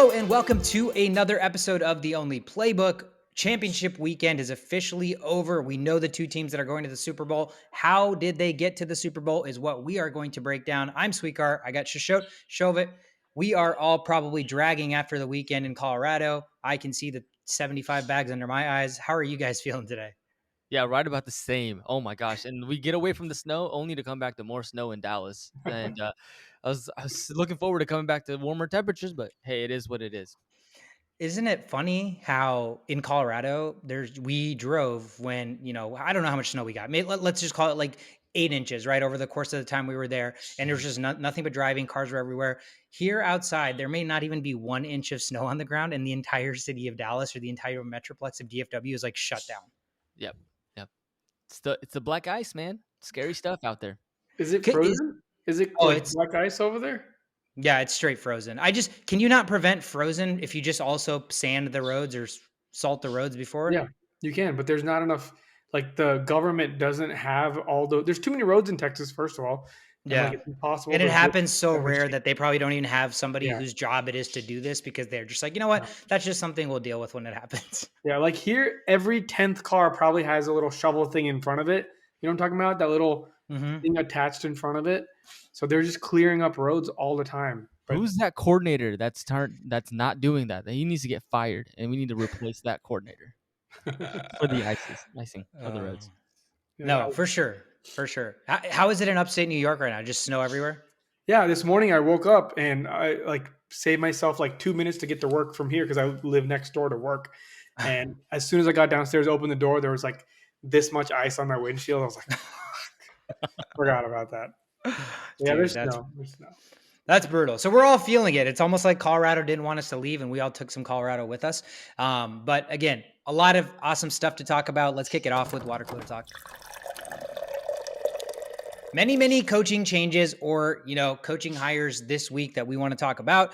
Hello and welcome to another episode of The Only Playbook. Championship weekend is officially over. We know the two teams that are going to the Super Bowl. How did they get to the Super Bowl is what we are going to break down. I'm Sweetcar. I got Shashot, Shovit. We are all probably dragging after the weekend in Colorado. I can see the 75 bags under my eyes. How are you guys feeling today? Yeah, right about the same. Oh my gosh, and we get away from the snow only to come back to more snow in Dallas. And I was looking forward to coming back to warmer temperatures, but hey, it is what it is. Isn't it funny how in Colorado we drove when, I don't know how much snow we got. Let's just call it like 8 inches, right? Over the course of the time we were there. And there was just nothing but driving. Cars were everywhere. Here outside, there may not even be 1 inch of snow on the ground, and the entire city of Dallas or the entire metroplex of DFW is like shut down. Yep, yep. It's the black ice, man. Scary stuff out there. Is it Is frozen? Is it Oh, like it's black ice over there? yeah, it's straight frozen. Can you not prevent frozen if you just also sand the roads or salt the roads before? Yeah, you can, but there's not enough. Like the government doesn't have all the. There's too many roads in Texas, first of all, and like Yeah. it's impossible And it to build happens so every rare street. that they probably don't even have somebody Yeah, whose job it is to do this because they're just like, you know what? no. That's just something we'll deal with when it happens. Yeah. Like here, every 10th car probably has a little shovel thing in front of it. You know what I'm talking about? That little Hmm. thing attached in front of it. So they're just clearing up roads all the time. But Who's that coordinator that's not doing that? He needs to get fired, and we need to replace that coordinator for the icing of the Uh, roads. yeah, no, for sure. For sure. How is it in upstate New York right now? Just snow everywhere? yeah, this morning I woke up and I like saved myself like 2 minutes to get to work from here because I live next door to work. And as soon as I got downstairs, opened the door, there was like this much ice on my windshield. I was like, forgot about that. Yeah, Dude, there's that's snow. There's snow. that's brutal. So we're all feeling it. It's almost like Colorado didn't want us to leave, and we all took some Colorado with us. But again, a lot of awesome stuff to talk about. Let's kick it off with water cooler talk. Many coaching changes or, coaching hires this week that we want to talk about.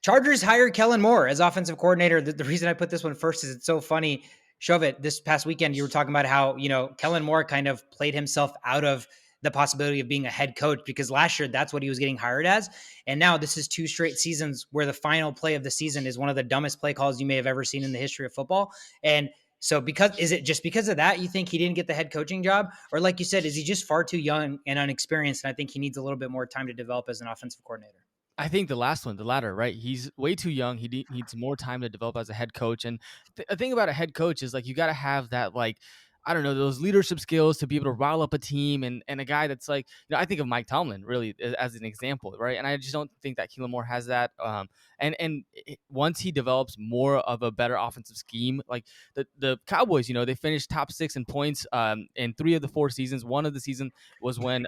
Chargers hired Kellen Moore as offensive coordinator. The reason I put this one first is it's so funny. Shove this past weekend, you were talking about how, Kellen Moore kind of played himself out of the possibility of being a head coach because last year that's what he was getting hired as. And now this is 2 straight seasons where the final play of the season is one of the dumbest play calls you may have ever seen in the history of football. And so is it just because of that you think he didn't get the head coaching job? Or like you said, is he just far too young and unexperienced? And I think he needs a little bit more time to develop as an offensive coordinator. I think the last one, the latter, right? He's way too young. He needs more time to develop as a head coach. And the thing about a head coach is like you got to have that like I don't know those leadership skills to be able to rile up a team and a guy that's like I think of Mike Tomlin really as an example, right? And I just don't think that Kellen Moore has that. Once he develops more of a better offensive scheme, like the Cowboys, they finished top 6 in points in 3 of the 4 seasons. One of the season was when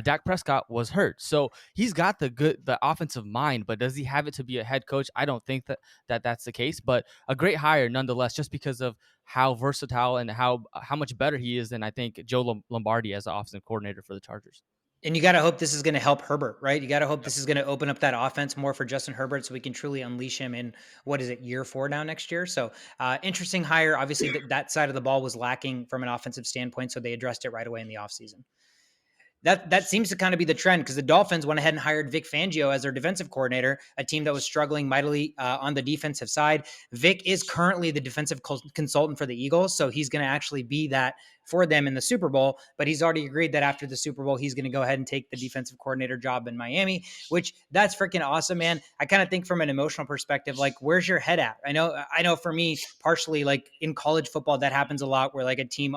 Dak Prescott was hurt. So he's got the offensive mind, but does he have it to be a head coach? I don't think that's the case, but a great hire nonetheless, just because of how versatile and how much better he is than I think Joe Lombardi as the offensive coordinator for the Chargers. And you got to hope this is going to help Herbert, right? You got to hope this is going to open up that offense more for Justin Herbert so we can truly unleash him in, what is it, year 4 now next year? So interesting hire. Obviously, that side of the ball was lacking from an offensive standpoint, so they addressed it right away in the offseason. That seems to kind of be the trend because the Dolphins went ahead and hired Vic Fangio as their defensive coordinator, a team that was struggling mightily on the defensive side. Vic is currently the defensive consultant for the Eagles, so he's going to actually be that for them in the Super Bowl, but he's already agreed that after the Super Bowl, he's going to go ahead and take the defensive coordinator job in Miami, which that's freaking awesome, man. I kind of think from an emotional perspective, like where's your head at? I know for me, partially like in college football, that happens a lot where like a team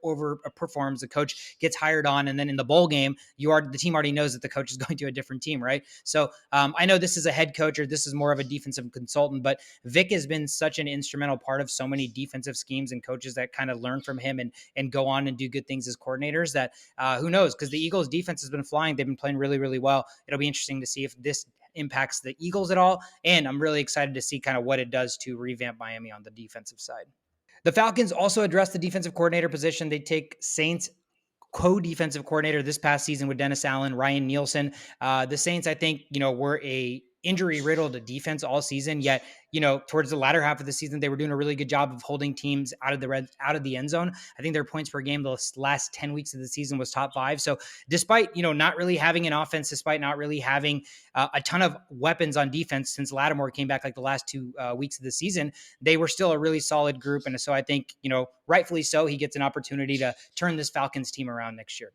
overperforms, the coach gets hired on, and then in the bowl game, the team already knows that the coach is going to a different team, right? So I know this is a head coach or this is more of a defensive consultant, but Vic has been such an instrumental part of so many defensive schemes and coaches that kind of learn from him and go on and do good things as coordinators that who knows, because the Eagles defense has been flying. They've been playing really, really well. It'll be interesting to see if this impacts the Eagles at all. And I'm really excited to see kind of what it does to revamp Miami on the defensive side. The Falcons also addressed the defensive coordinator position. They take Saints co-defensive coordinator this past season with Dennis Allen, Ryan Nielsen. The Saints, I think, were a injury riddled defense all season. Yet, towards the latter half of the season, they were doing a really good job of holding teams out of the end zone. I think their points per game the last 10 weeks of the season was top 5. So despite, not really having an offense, despite not really having a ton of weapons on defense since Lattimore came back like the last 2 weeks of the season, they were still a really solid group. And so I think, rightfully so, he gets an opportunity to turn this Falcons team around next year.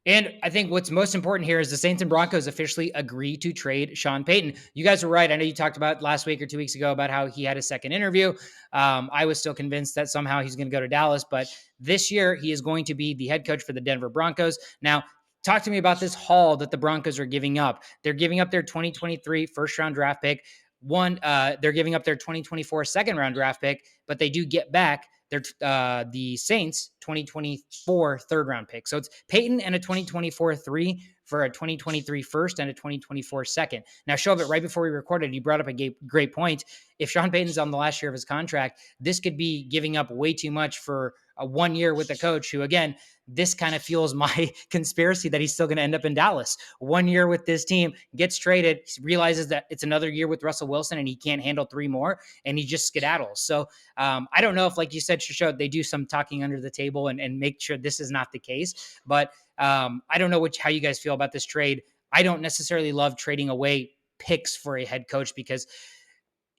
And I think what's most important here is the Saints and Broncos officially agree to trade Sean Payton. You guys were right. I know you talked about last week or 2 weeks ago about how he had a second interview. I was still convinced that somehow he's going to go to Dallas, but this year he is going to be the head coach for the Denver Broncos. Now, talk to me about this haul that the Broncos are giving up. They're giving up their 2023 first round draft pick. They're giving up their 2024 second round draft pick, but they do get back the Saints 2024 third round pick. So it's Peyton and a 2024 3 for a 2023 first and a 2024 second. Now, Shove it right before we recorded, you brought up a great point. If Sean Payton's on the last year of his contract, this could be giving up way too much for a 1 year with a coach who, again, this kind of fuels my conspiracy that he's still going to end up in Dallas. 1 year with this team, gets traded, realizes that it's another year with Russell Wilson and he can't handle 3 more, and he just skedaddles. So I don't know if, like you said, Shasho, they do some talking under the table and make sure this is not the case. But I don't know how you guys feel about this trade. I don't necessarily love trading away picks for a head coach because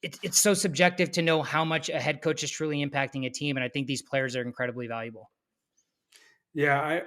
it's so subjective to know how much a head coach is truly impacting a team. And I think these players are incredibly valuable. Yeah,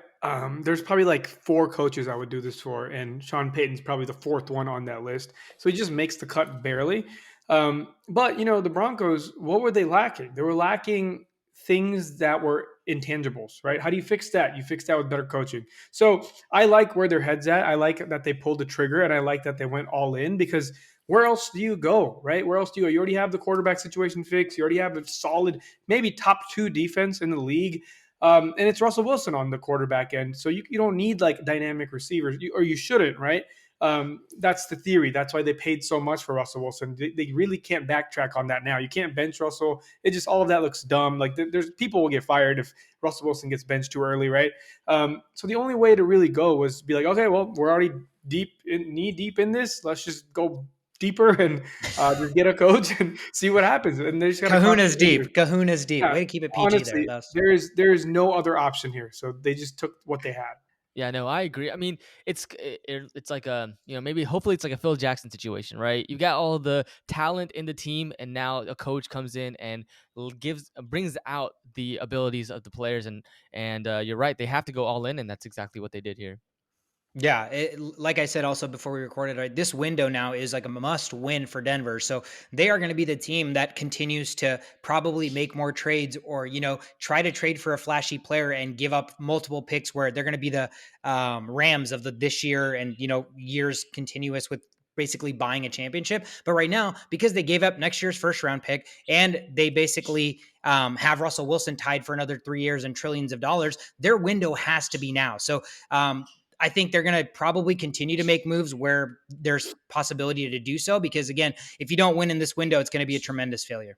there's probably like 4 coaches I would do this for, and Sean Payton's probably the 4th one on that list. So he just makes the cut barely. But the Broncos, what were they lacking? They were lacking things that were intangibles, right? How do you fix that? You fix that with better coaching. So I like where their head's at. I like that they pulled the trigger, and I like that they went all in because where else do you go, right? Where else do you go? You already have the quarterback situation fixed. You already have a solid, maybe top 2 defense in the league. And it's Russell Wilson on the quarterback end. So you don't need like dynamic receivers, or you shouldn't, right? That's the theory. That's why they paid so much for Russell Wilson. They really can't backtrack on that now. You can't bench Russell. It just, all of that looks dumb. Like there's people will get fired if Russell Wilson gets benched too early, right? So the only way to really go was be like, okay, well, we're already knee deep in this. Let's just go deeper and just get a coach and see what happens. And they just got Kahuna's deep. Kahuna's deep. yeah, Way to keep it PG honestly, there. there is no other option here. So they just took what they had. Yeah, no, I agree. I mean, it's like maybe hopefully it's like a Phil Jackson situation, right? You got all the talent in the team, and now a coach comes in and brings out the abilities of the players, and you're right, they have to go all in, and that's exactly what they did here. Yeah, like I said also before we recorded, right, this window now is like a must win for Denver. So they are going to be the team that continues to probably make more trades or, try to trade for a flashy player and give up multiple picks where they're going to be the Rams of this year and, years continuous with basically buying a championship. But right now, because they gave up next year's first round pick and they basically have Russell Wilson tied for another 3 years and trillions of dollars, their window has to be now. So, I think they're going to probably continue to make moves where there's possibility to do so, because again, if you don't win in this window, it's going to be a tremendous failure.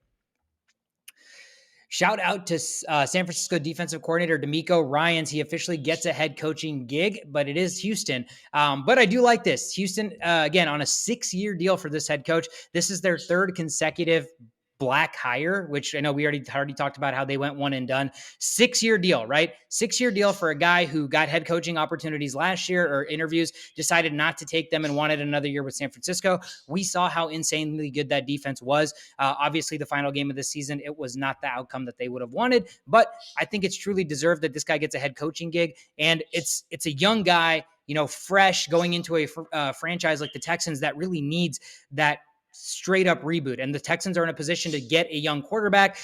Shout out to San Francisco defensive coordinator D'Amico Ryans. He officially gets a head coaching gig, but it is Houston. But I do like this. Houston, again, on a 6-year deal for this head coach. This is their 3rd consecutive Black hire, which I know we already talked about how they went one and done. 6-year deal, right? 6-year deal for a guy who got head coaching opportunities last year or interviews, decided not to take them and wanted another year with San Francisco. We saw how insanely good that defense was. Obviously, the final game of the season, it was not the outcome that they would have wanted, but I think it's truly deserved that this guy gets a head coaching gig. And it's a young guy, fresh going into a franchise like the Texans that really needs that straight up reboot. And the Texans are in a position to get a young quarterback.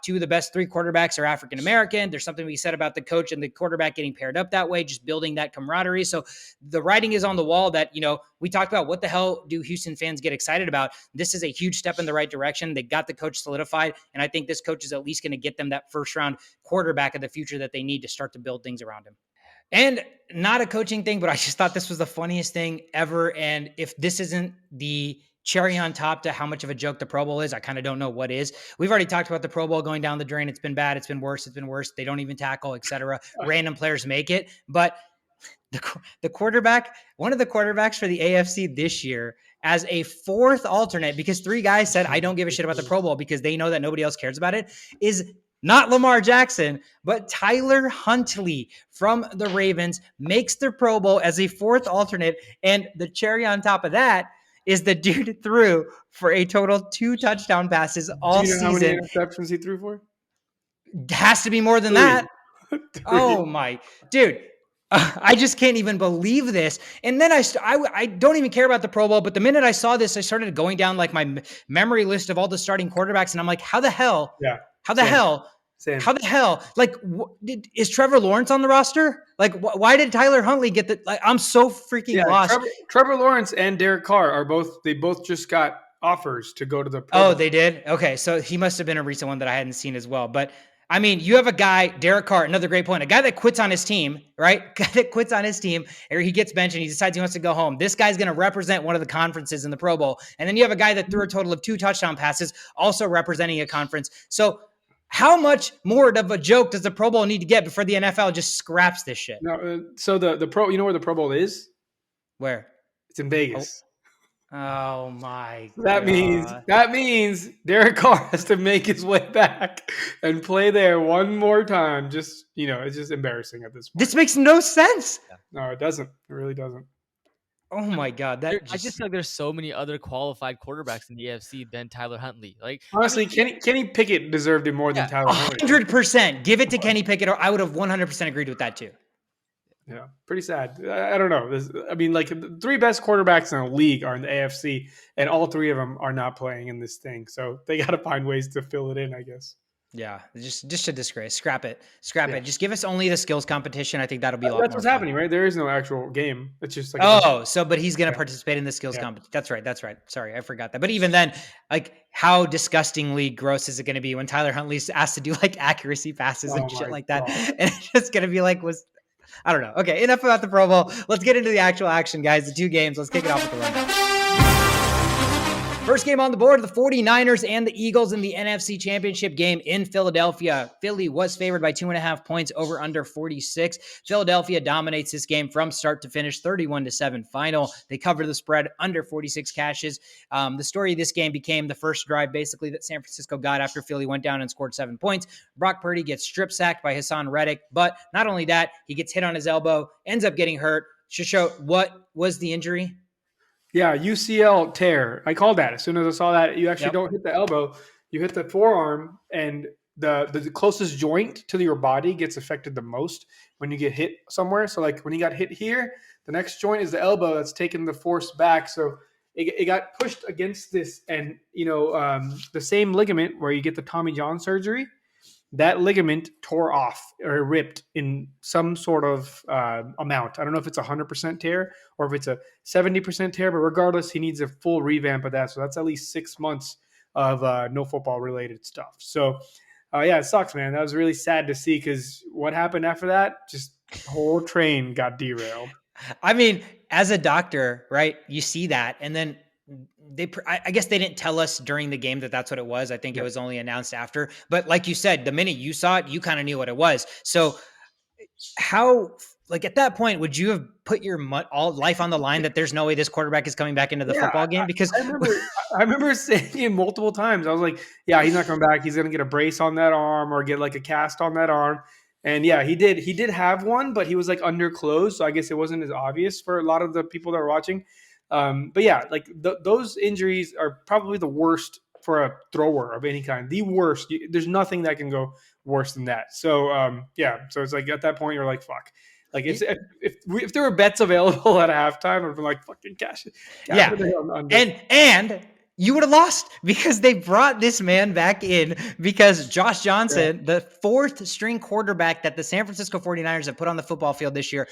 2 of the best 3 quarterbacks are African-American. There's something we said about the coach and the quarterback getting paired up that way, just building that camaraderie. So the writing is on the wall that, we talked about what the hell do Houston fans get excited about? This is a huge step in the right direction. They got the coach solidified. And I think this coach is at least going to get them that first round quarterback of the future that they need to start to build things around him. And not a coaching thing, but I just thought this was the funniest thing ever. And if this isn't the cherry on top to how much of a joke the Pro Bowl is, I kind of don't know what is. We've already talked about the Pro Bowl going down the drain. It's been bad. It's been worse. They don't even tackle, etc. Random players make it. But the quarterback, one of the quarterbacks for the AFC this year as a fourth alternate, because three guys said, I don't give a shit about the Pro Bowl because they know that nobody else cares about it, is not Lamar Jackson, but Tyler Huntley from the Ravens makes the Pro Bowl as a fourth alternate. And the cherry on top of that is the dude threw for a total 2 touchdown passes Do all you know how many season. interceptions he threw for? Has to be more than 3. that. 3. Oh my dude. I just can't even believe this. And then I don't even care about the Pro Bowl, but the minute I saw this, I started going down like my memory list of all the starting quarterbacks, and I'm like, how the hell? Yeah. How the Same. hell? Same. How the hell? Like, is Trevor Lawrence on the roster? Like, why did Tyler Huntley get the? Like, I'm so freaking lost. Trevor Lawrence and Derek Carr are both. They both just got offers to go to the Pro Oh, Bowl. they did? Okay, so he must have been a recent one that I hadn't seen as well. But I mean, you have a guy, Derek Carr, another great point, a guy that quits on his team, right? Guy that quits on his team, or he gets benched and he decides he wants to go home. This guy's going to represent one of the conferences in the Pro Bowl. And then you have a guy that threw a total of 2 touchdown passes, also representing a conference. So how much more of a joke does the Pro Bowl need to get before the NFL just scraps this shit? No, so the Pro, you know where the Pro Bowl is? Where? It's in Vegas. Oh my That God. means Derek Carr has to make his way back and play there one more time. Just it's just embarrassing at this point. This makes no sense. No, it doesn't. It really doesn't. Oh my God. I just feel like there's so many other qualified quarterbacks in the AFC than Tyler Huntley. Like Honestly, Kenny Pickett deserved it more than Tyler Huntley. 100%. Give it to Kenny Pickett, or I would have 100% agreed with that too. Yeah, pretty sad. I don't know. I mean, like the 3 best quarterbacks in the league are in the AFC, and all 3 of them are not playing in this thing. So they got to find ways to fill it in, I guess. Yeah, just a disgrace. Scrap it. It. Just give us only the skills competition. I think that'll be a lot That's more what's fun. happening, right? There is no actual game. It's just like but he's going to participate in the skills competition. That's right. Sorry, I forgot that. But even then, like, how disgustingly gross is it going to be when Tyler Huntley's asked to do like accuracy passes and shit like that? God. And it's just going to be like, I don't know. Okay, enough about the Pro Bowl. Let's get into the actual action, guys. The 2 games. Let's kick it off with the rundown. First game on the board, the 49ers and the Eagles in the NFC Championship game in Philadelphia. Philly was favored by 2.5 points, over under 46. Philadelphia dominates this game from start to finish, 31-7 final. They cover the spread under 46 cashes. The story of this game became the first drive, basically, that San Francisco got after Philly went down and scored 7 points. Brock Purdy gets strip sacked by Hassan Reddick, but not only that, he gets hit on his elbow, ends up getting hurt. Shisho, what was the injury? Yeah, UCL tear. I called that as soon as I saw that. You actually don't hit the elbow; you hit the forearm, and the closest joint to your body gets affected the most when you get hit somewhere. So, like when you got hit here, the next joint is the elbow that's taking the force back. So it got pushed against this, and the same ligament where you get the Tommy John surgery. That ligament tore off or ripped in some sort of amount. I don't know if it's 100% tear or if it's a 70% tear, but regardless, he needs a full revamp of that. So that's at least 6 months of no football related stuff. So it sucks, man. That was really sad to see because what happened after that? Just the whole train got derailed. I mean, as a doctor, right, you see that, and then I guess they didn't tell us during the game that that's what it was. I think it was only announced after. But like you said, the minute you saw it, you kind of knew what it was. So how, like at that point, would you have put your all life on the line that there's no way this quarterback is coming back into the football game? Because I remember saying it multiple times. I was like, yeah, he's not coming back. He's going to get a brace on that arm or get like a cast on that arm. And yeah, he did have one, but he was like under clothes. So I guess it wasn't as obvious for a lot of the people that were watching. But yeah, like those injuries are probably the worst for a thrower of any kind. The worst. There's nothing that can go worse than that. So so it's like at that point you're like, fuck. Like if there were bets available at halftime, I'd be like, fucking cash it. Yeah, and you would have lost because they brought this man back in because Josh Johnson, the 4th string quarterback that the San Francisco 49ers have put on the football field this year,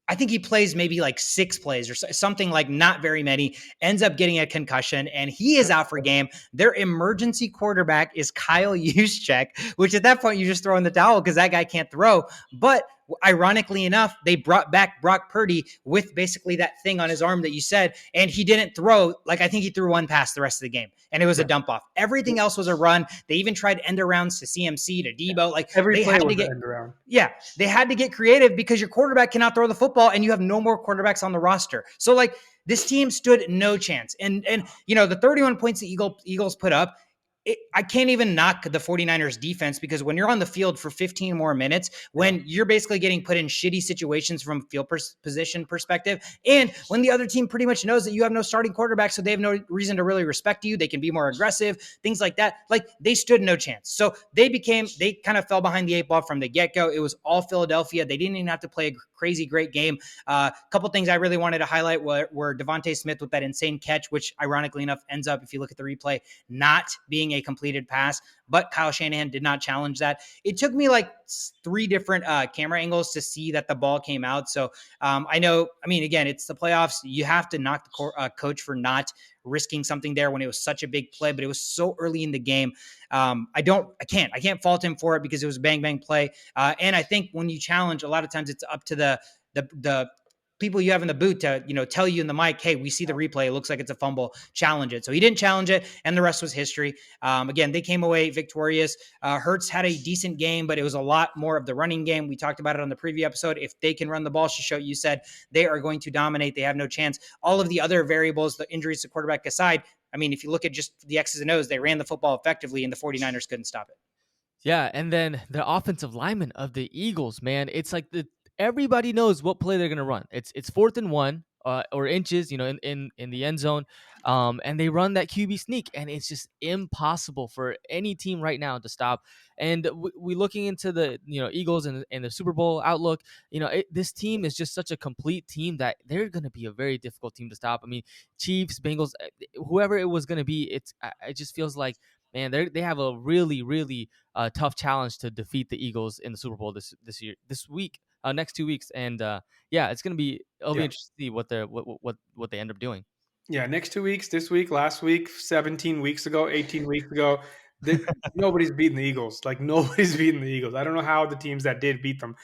I think he plays maybe like 6 plays or something, like not very many, ends up getting a concussion, and he is out for a game. Their emergency quarterback is Kyle Juszczyk, which at that point you just throw in the towel because that guy can't throw. But ironically enough, they brought back Brock Purdy with basically that thing on his arm that you said, and he didn't throw. Like, I think he threw one pass the rest of the game, and it was a Yeah. dump off. Everything else was a run. They even tried end arounds to CMC, to Debo. Like, Every they play had to was an get, end around. yeah, they had to get creative because your quarterback cannot throw the football and you have no more quarterbacks on the roster. So, like, this team stood no chance. And the 31 points the Eagles put up, I can't even knock the 49ers defense, because when you're on the field for 15 more minutes, Yeah. when you're basically getting put in shitty situations from field position perspective, and when the other team pretty much knows that you have no starting quarterback, so they have no reason to really respect you, they can be more aggressive, things like that. Like, they stood no chance. So they kind of fell behind the 8 ball from the get-go. It was all Philadelphia. They didn't even have to play a crazy great game. A couple things I really wanted to highlight were Devontae Smith with that insane catch, which ironically enough ends up, if you look at the replay, not being a completed pass, but Kyle Shanahan did not challenge that. It took me like 3 different camera angles to see that the ball came out. So I know, I mean, again, it's the playoffs. You have to knock the coach for not risking something there when it was such a big play, but it was so early in the game. I can't fault him for it, because it was a bang bang play. And I think when you challenge, a lot of times it's up to the people you have in the booth to, tell you in the mic, hey, we see the replay, it looks like it's a fumble, challenge it. So he didn't challenge it, and the rest was history. Again, they came away victorious. Hurts had a decent game, but it was a lot more of the running game. We talked about it on the preview episode. If they can run the ball, you said they are going to dominate. They have no chance. All of the other variables, the injuries to quarterback aside, I mean, if you look at just the X's and O's, they ran the football effectively, and the 49ers couldn't stop it. Yeah, and then the offensive lineman of the Eagles, man, it's like everybody knows what play they're gonna run. It's 4th and 1, or inches, in the end zone, and they run that QB sneak, and it's just impossible for any team right now to stop. And we looking into the Eagles and the Super Bowl outlook. This team is just such a complete team that they're gonna be a very difficult team to stop. I mean, Chiefs, Bengals, whoever it was gonna be, it just feels like, man, they have a really, really tough challenge to defeat the Eagles in the Super Bowl this week, next 2 weeks, and yeah, it'll be Yeah. interesting to see what they end up doing. Yeah, next 2 weeks, this week, last week, 17 weeks ago, 18 weeks ago, nobody's beating the Eagles. Like, nobody's beating the Eagles. I don't know how the teams that did beat them.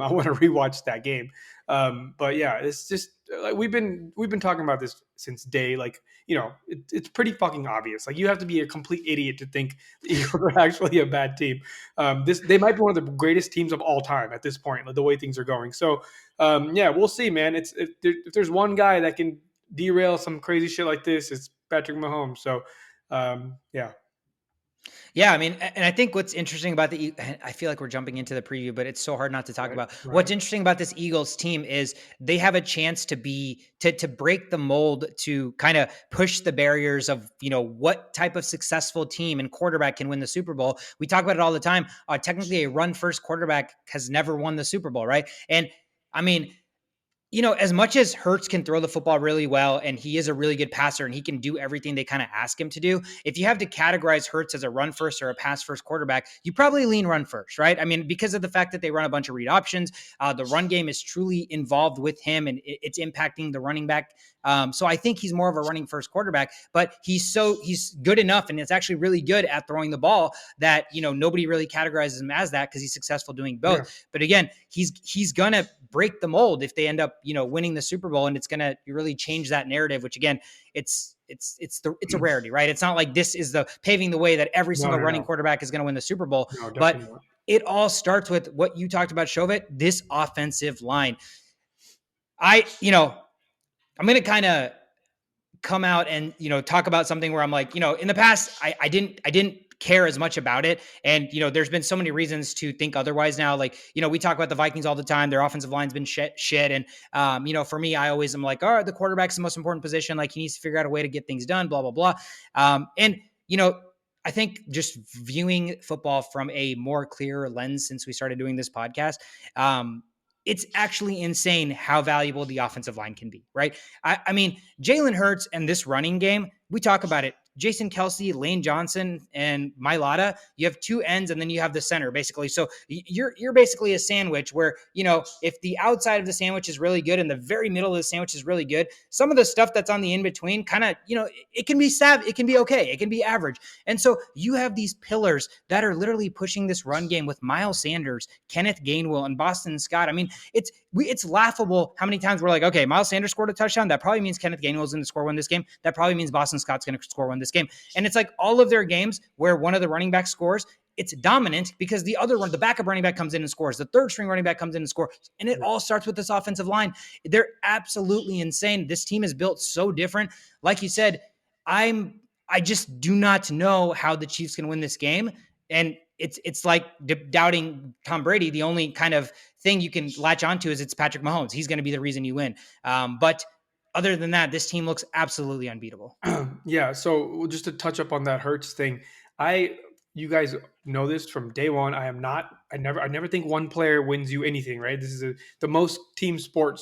I want to rewatch that game. But yeah, it's just like we've been talking about this since day. Like, it's pretty fucking obvious. Like, you have to be a complete idiot to think the Eagles are actually a bad team. They might be one of the greatest teams of all time at this point, like the way things are going. So yeah, we'll see, man. If there's one guy that can derail some crazy shit like this, it's Patrick Mahomes. So, yeah, Yeah, I mean, and I think what's interesting about I feel like we're jumping into the preview, but it's so hard not to talk right, about. right, What's interesting about this Eagles team is they have a chance to break the mold, to kind of push the barriers of, what type of successful team and quarterback can win the Super Bowl. We talk about it all the time. Technically, a run first quarterback has never won the Super Bowl, right? And I mean, as much as Hurts can throw the football really well, and he is a really good passer, and he can do everything they kind of ask him to do, if you have to categorize Hurts as a run first or a pass first quarterback, you probably lean run first, right? I mean, because of the fact that they run a bunch of read options, the run game is truly involved with him, and it's impacting the running back. So I think he's more of a running first quarterback, but he's good enough, and it's actually really good at throwing the ball that nobody really categorizes him as that, because he's successful doing yeah, both. But again, he's gonna break the mold if they end up winning the Super Bowl, and it's gonna really change that narrative. Which again, it's a rarity, right? It's not like this is the paving the way that every no, single no, running no, quarterback is going to win the Super Bowl. no, But definitely not. it all starts with what you talked about, Shovit. This offensive line. I'm going to kind of come out and talk about something where I'm like, in the past I didn't care as much about it, and there's been so many reasons to think otherwise now. Like, we talk about the Vikings all the time. Their offensive line's been shit, and for me, I always am like, all right, the quarterback's the most important position. Like, he needs to figure out a way to get things done, blah blah blah. And I think just viewing football from a more clear lens since we started doing this podcast, it's actually insane how valuable the offensive line can be, right? I mean, Jalen Hurts and this running game, we talk about it. Jason Kelsey, Lane Johnson, and Mailata, you have two ends, and then you have the center basically. So you're basically a sandwich where, if the outside of the sandwich is really good and the very middle of the sandwich is really good, some of the stuff that's on the in between kind of, it can be it can be okay, it can be average. And so you have these pillars that are literally pushing this run game with Miles Sanders, Kenneth Gainwell, and Boston Scott. I mean, it's laughable how many times we're like, okay, Miles Sanders scored a touchdown. That probably means Kenneth Gainwell is going to score one this game. That probably means Boston Scott's going to score one this game. And it's like all of their games where one of the running backs scores, it's dominant because the other one, the backup running back comes in and scores. The third string running back comes in and scores. And it all starts with this offensive line. They're absolutely insane. This team is built so different. Like you said, I just do not know how the Chiefs can win this game. And it's like doubting Tom Brady. The only kind of thing you can latch onto is it's Patrick Mahomes. He's going to be the reason you win. But other than that, this team looks absolutely unbeatable. Yeah. So just to touch up on that Hurts thing, you guys know this from day one. I never think one player wins you anything, right? This is the most team sport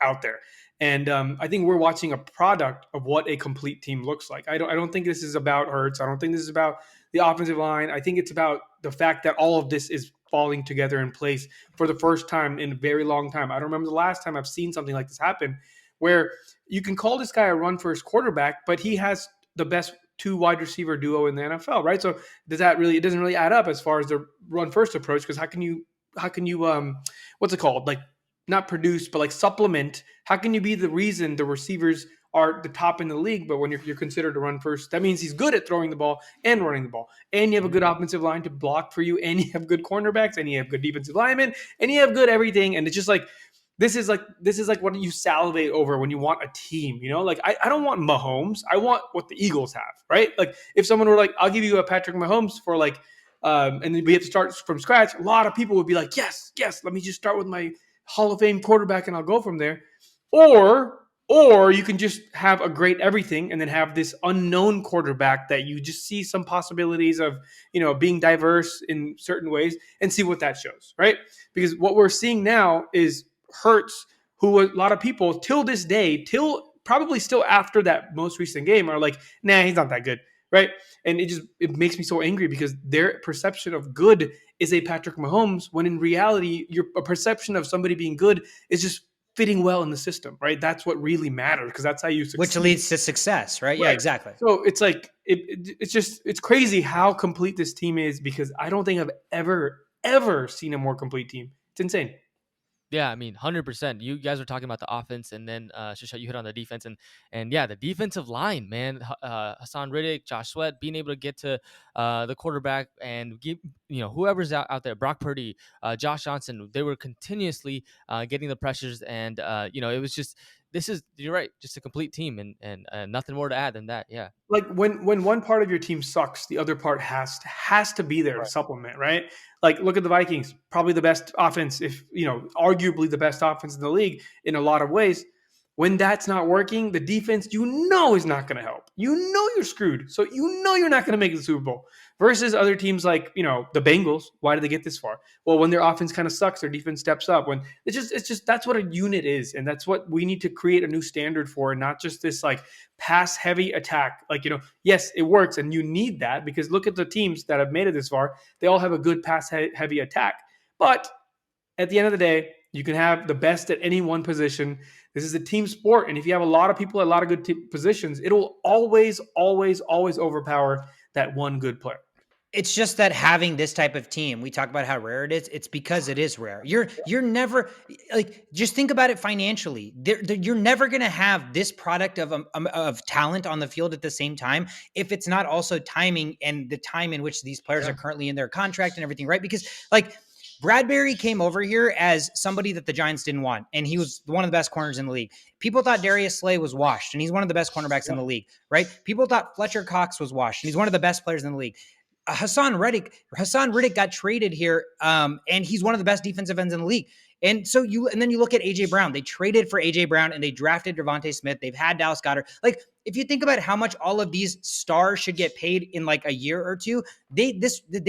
out there. And I think we're watching a product of what a complete team looks like. I don't think this is about Hurts. I don't think this is about the offensive line. I think it's about the fact that all of this is falling together in place for the first time in a very long time. I don't remember the last time I've seen something like this happen, where you can call this guy a run first quarterback, but he has the best two wide receiver duo in the NFL, right? So it doesn't really add up as far as the run first approach, because how can you what's it called? Like, not produce, but like supplement. How can you be the reason the receivers are the top in the league, but when you're considered to run first, that means he's good at throwing the ball and running the ball. And you have a good offensive line to block for you, and you have good cornerbacks, and you have good defensive linemen, and you have good everything. And it's just like this is like what you salivate over when you want a team, Like I don't want Mahomes. I want what the Eagles have, right? Like if someone were like, I'll give you a Patrick Mahomes for like and then we have to start from scratch, a lot of people would be like, yes, let me just start with my Hall of Fame quarterback and I'll go from there. Or you can just have a great everything and then have this unknown quarterback that you just see some possibilities of, being diverse in certain ways and see what that shows, right? Because what we're seeing now is Hurts, who a lot of people till this day, till probably still after that most recent game, are like, nah, he's not that good, right? And it makes me so angry because their perception of good is a Patrick Mahomes, when in reality, a perception of somebody being good is just fitting well in the system, right? That's what really matters, because that's how you succeed. Which leads to success, right? Yeah, exactly. So it's like it's crazy how complete this team is, because I don't think I've ever seen a more complete team. It's insane. Yeah, I mean, 100%. You guys were talking about the offense, and then Shisha, you hit on the defense, and yeah, the defensive line, man. Hassan Riddick, Josh Sweat, being able to get to the quarterback and give, whoever's out there, Brock Purdy, Josh Johnson, they were continuously getting the pressures, and it was just, you're right, just a complete team, and nothing more to add than that. Yeah. Like when one part of your team sucks, the other part has to be there to supplement, right? Like look at the Vikings, probably the best offense, if arguably the best offense in the league in a lot of ways. When that's not working, the defense is not going to help. You're screwed. So you're not going to make the Super Bowl. Versus other teams like the Bengals. Why did they get this far? Well, when their offense kind of sucks, their defense steps up. When it's just that's what a unit is, and that's what we need to create a new standard for, and not just this like pass heavy attack. Like yes, it works, and you need that, because look at the teams that have made it this far. They all have a good pass heavy attack, but at the end of the day, you can have the best at any one position. This is a team sport, and if you have a lot of people at a lot of good positions, it'll always overpower that one good player. It's just that having this type of team, we talk about how rare it is. It's because it is rare. You're never like, just think about it financially. You're never going to have this product of talent on the field at the same time if it's not also timing and the time in which these players are currently in their contract and everything, right? Because like Bradbury came over here as somebody that the Giants didn't want, and he was one of the best corners in the league. People thought Darius Slay was washed, and he's one of the best cornerbacks in the league, right? People thought Fletcher Cox was washed, and he's one of the best players in the league. Hassan Riddick got traded here, and he's one of the best defensive ends in the league. And then you look at AJ Brown. They traded for AJ Brown and they drafted Devontae Smith. They've had Dallas Goedert. Like, if you think about how much all of these stars should get paid in like a year or two, they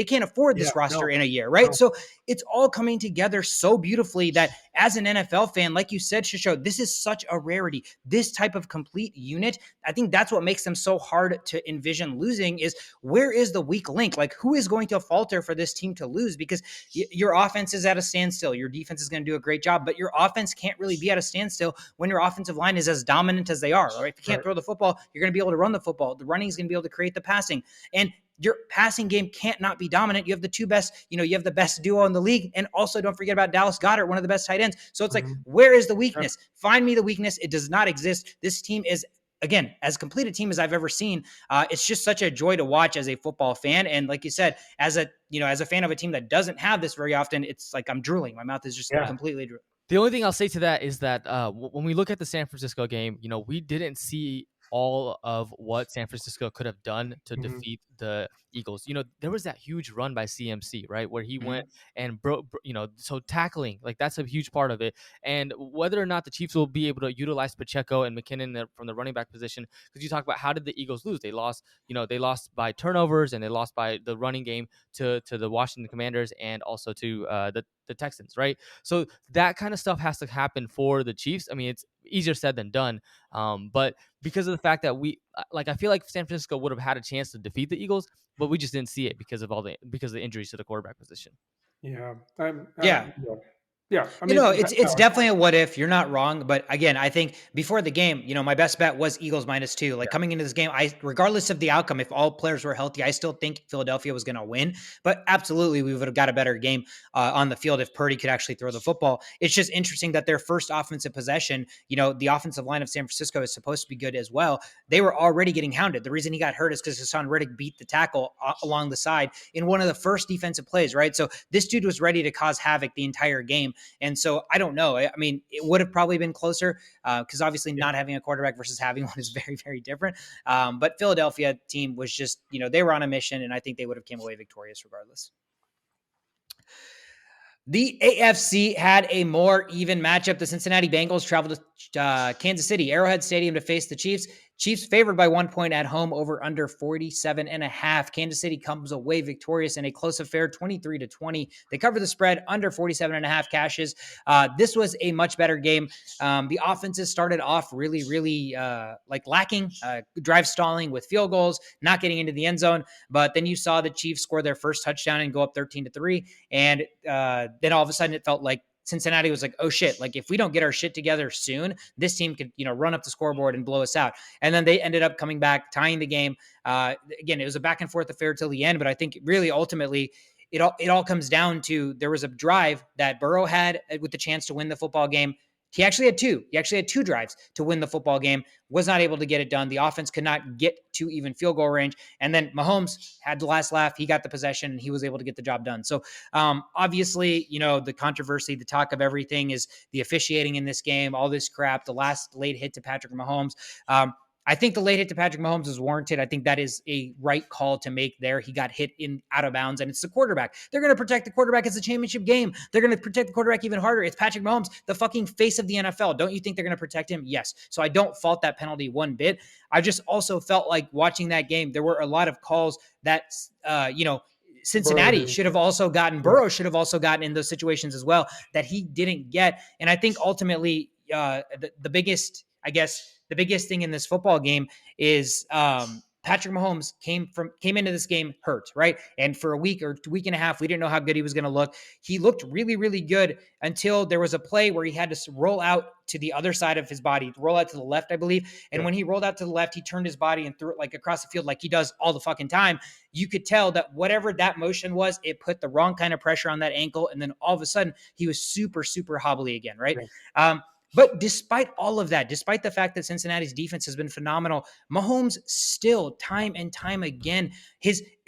can't afford Yeah, this roster no, in a year, right? no, So it's all coming together so beautifully that as an NFL fan, like you said, Shisho, this is such a rarity. This type of complete unit, I think that's what makes them so hard to envision losing is where is the weak link? Like who is going to falter for this team to lose? Because your offense is at a standstill. Your defense is going to do a great job, but your offense can't really be at a standstill when your offensive line is as dominant as they are. Right? If you can't right. throw the football, you're going to be able to run the football. The running is going to be able to create the passing. And your passing game can't not be dominant. You have the two best, you have the best duo in the league. And also don't forget about Dallas Goedert, one of the best tight ends. So it's like, Mhm. where is the Yeah, weakness? Find me the weakness. It does not exist. This team is, again, as complete a team as I've ever seen. It's just such a joy to watch as a football fan. And like you said, as a fan of a team that doesn't have this very often, it's like I'm drooling. My mouth is just yeah. completely drooling. The only thing I'll say to that is that when we look at the San Francisco game, we didn't see all of what San Francisco could have done to Mhm. defeat the Eagles. There was that huge run by CMC, right, where he went Mhm. and broke. So tackling, like that's a huge part of it. And whether or not the Chiefs will be able to utilize Pacheco and McKinnon from the running back position, because you talk about how did the Eagles lose? They lost. They lost by turnovers and they lost by the running game to the Washington Commanders and also to the Texans, right? So that kind of stuff has to happen for the Chiefs. I mean, it's easier said than done. But because of the fact that I feel like San Francisco would have had a chance to defeat the Eagles, but we just didn't see it because of the injuries to the quarterback position. Yeah, Yeah. yeah, yeah. I mean, It's no, definitely a what if. You're not wrong, but again, I think before the game, my best bet was Eagles -2. Like yeah, coming into this game, regardless of the outcome, if all players were healthy, I still think Philadelphia was going to win. But absolutely, we would have got a better game on the field if Purdy could actually throw the football. It's just interesting that their first offensive possession, the offensive line of San Francisco is supposed to be good as well. They were already getting hounded. The reason he got hurt is because Hassan Riddick beat the tackle along the side in one of the first defensive plays. Right, so this dude was ready to cause havoc the entire game. And so I don't know. I mean, it would have probably been closer because obviously yeah. not having a quarterback versus having one is very, very different. But Philadelphia team was just, they were on a mission, and I think they would have came away victorious regardless. The AFC had a more even matchup. The Cincinnati Bengals traveled to Kansas City, Arrowhead Stadium to face the Chiefs. Chiefs favored by 1 point at home over under 47.5. Kansas City comes away victorious in a close affair, 23-20. They cover the spread under 47.5 cashes. This was a much better game. The offenses started off really, really lacking, drive stalling with field goals, not getting into the end zone. But then you saw the Chiefs score their first touchdown and go up 13-3. And then all of a sudden it felt like Cincinnati was like, oh shit, like if we don't get our shit together soon, this team could, run up the scoreboard and blow us out. And then they ended up coming back, tying the game. Again, it was a back and forth affair till the end, but I think really ultimately it all comes down to there was a drive that Burrow had with the chance to win the football game. He actually had two. He actually had two drives to win the football game, was not able to get it done. The offense could not get to even field goal range. And then Mahomes had the last laugh. He got the possession and he was able to get the job done. So obviously, the controversy, the talk of everything is the officiating in this game, all this crap, the last late hit to Patrick Mahomes. I think the late hit to Patrick Mahomes is warranted. I think that is a right call to make there. He got hit in out of bounds, and it's the quarterback. They're going to protect the quarterback. It's a championship game. They're going to protect the quarterback even harder. It's Patrick Mahomes, the fucking face of the NFL. Don't you think they're going to protect him? Yes. So I don't fault that penalty one bit. I just also felt like watching that game, there were a lot of calls that, Burrow Cincinnati didn't should have get. also gotten, Yeah, Burrow should have also gotten in those situations as well that he didn't get. And I think ultimately, the biggest, I guess, the biggest thing in this football game is Patrick Mahomes came into this game hurt, right? And for a week or week and a half, we didn't know how good he was going to look. He looked really, really good until there was a play where he had to roll out to the other side of his body, roll out to the left, I believe. And yeah, when he rolled out to the left, he turned his body and threw it like across the field like he does all the fucking time. You could tell that whatever that motion was, it put the wrong kind of pressure on that ankle. And then all of a sudden, he was super, super hobbly again, right? yeah. But despite all of that, despite the fact that Cincinnati's defense has been phenomenal, Mahomes still time and time again,